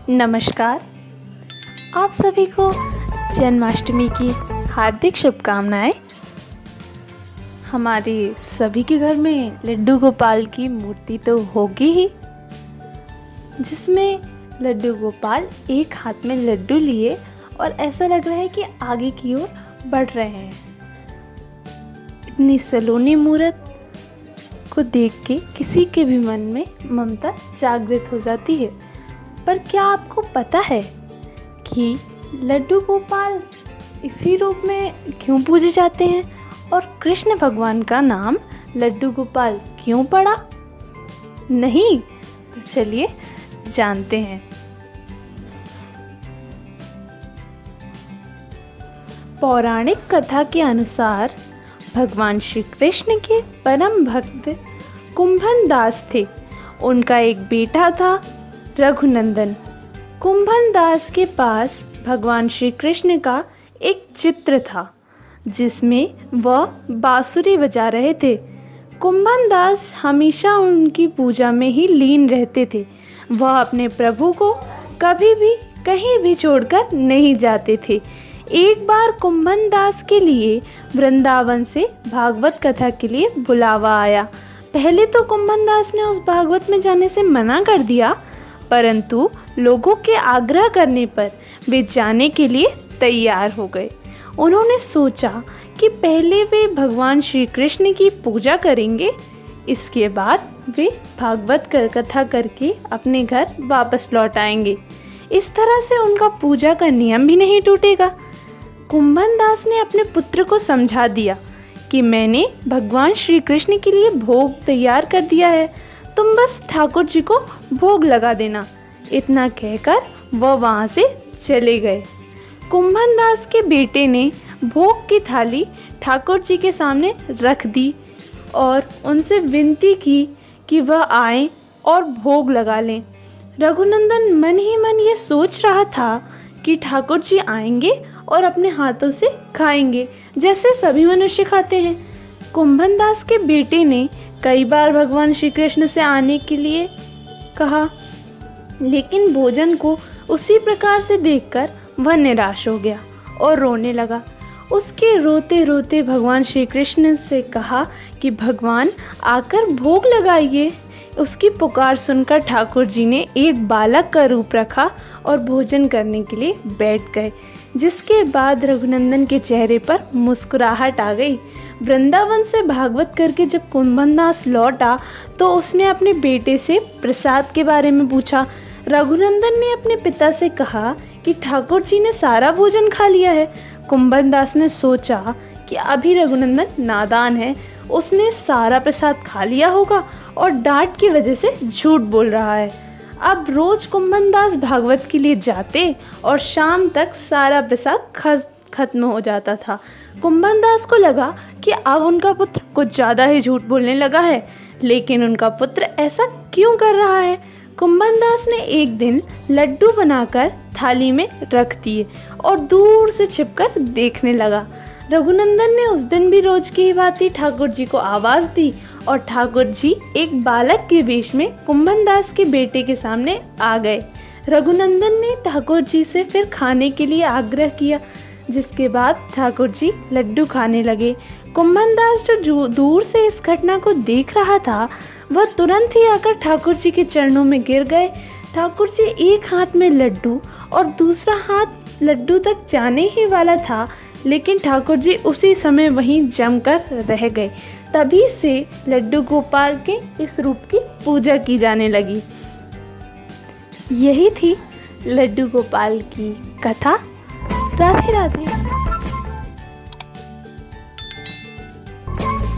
नमस्कार। आप सभी को जन्माष्टमी की हार्दिक शुभकामनाएं। हमारे सभी के घर में लड्डू गोपाल की मूर्ति तो होगी ही, जिसमें लड्डू गोपाल एक हाथ में लड्डू लिए और ऐसा लग रहा है कि आगे की ओर बढ़ रहे हैं। इतनी सलोनी मूर्त को देख के किसी के भी मन में ममता जागृत हो जाती है। पर क्या आपको पता है कि लड्डू गोपाल इसी रूप में क्यों पूजे जाते हैं और कृष्ण भगवान का नाम लड्डू गोपाल क्यों पड़ा? नहीं, तो चलिए जानते हैं। पौराणिक कथा के अनुसार भगवान श्री कृष्ण के परम भक्त कुंभन दास थे। उनका एक बेटा था रघुनंदन। कुंभन दास के पास भगवान श्री कृष्ण का एक चित्र था जिसमें वह बांसुरी बजा रहे थे। कुंभन दास हमेशा उनकी पूजा में ही लीन रहते थे। वह अपने प्रभु को कभी भी कहीं भी छोड़कर नहीं जाते थे। एक बार कुंभन दास के लिए वृंदावन से भागवत कथा के लिए बुलावा आया। पहले तो कुंभन दास ने उस भागवत में जाने से मना कर दिया, परंतु लोगों के आग्रह करने पर वे जाने के लिए तैयार हो गए। उन्होंने सोचा कि पहले वे भगवान श्री कृष्ण की पूजा करेंगे, इसके बाद वे भागवत कथा करके अपने घर वापस लौट आएंगे। इस तरह से उनका पूजा का नियम भी नहीं टूटेगा। कुंभन दास ने अपने पुत्र को समझा दिया कि मैंने भगवान श्री कृष्ण के लिए भोग तैयार कर दिया है, तुम बस ठाकुर जी को भोग लगा देना। इतना कहकर वह वहाँ से चले गए। कुंभन दास के बेटे ने भोग की थाली ठाकुर जी के सामने रख दी और उनसे विनती की कि वह आएं और भोग लगा लें। रघुनंदन मन ही मन ये सोच रहा था कि ठाकुर जी आएंगे और अपने हाथों से खाएंगे जैसे सभी मनुष्य खाते हैं। कुंभन दास के बेटे ने कई बार भगवान श्री कृष्ण से आने के लिए कहा, लेकिन भोजन को उसी प्रकार से देखकर वह निराश हो गया और रोने लगा। उसके रोते रोते भगवान श्री कृष्ण से कहा कि भगवान आकर भोग लगाइए। उसकी पुकार सुनकर ठाकुर जी ने एक बालक का रूप रखा और भोजन करने के लिए बैठ गए, जिसके बाद रघुनंदन के चेहरे पर मुस्कुराहट आ गई। वृंदावन से भागवत करके जब कुंभन दास लौटा तो उसने अपने बेटे से प्रसाद के बारे में पूछा। रघुनंदन ने अपने पिता से कहा कि ठाकुर जी ने सारा भोजन खा लिया है। कुंभन दास ने सोचा कि अभी रघुनंदन नादान है, उसने सारा प्रसाद खा लिया होगा और डांट की वजह से झूठ बोल रहा है। अब रोज कुंभन दास भागवत के लिए जाते और शाम तक सारा प्रसाद खत्म हो जाता था। कुंभन दास को लगा कि अब उनका पुत्र कुछ ज़्यादा ही झूठ बोलने लगा है, लेकिन उनका पुत्र ऐसा क्यों कर रहा है? कुंभन दास ने एक दिन लड्डू बनाकर थाली में रख दिए और दूर से छिपकर देखने लगा। रघुनंदन ने उस दिन भी रोज की ही भांति ठाकुर जी को आवाज़ दी और ठाकुर जी एक बालक के वेश में कुंभन दास के बेटे के सामने आ गए। रघुनंदन ने ठाकुर जी से फिर खाने के लिए आग्रह किया, जिसके बाद ठाकुर जी लड्डू खाने लगे। कुंभन दास जो दूर से इस घटना को देख रहा था, वह तुरंत ही आकर ठाकुर जी के चरणों में गिर गए। ठाकुर जी एक हाथ में लड्डू और दूसरा हाथ लड्डू तक जाने ही वाला था, लेकिन ठाकुर जी उसी समय वहीं जमकर रह गए। तभी से लड्डू गोपाल के इस रूप की पूजा की जाने लगी। यही थी लड्डू गोपाल की कथा। राधे राधे।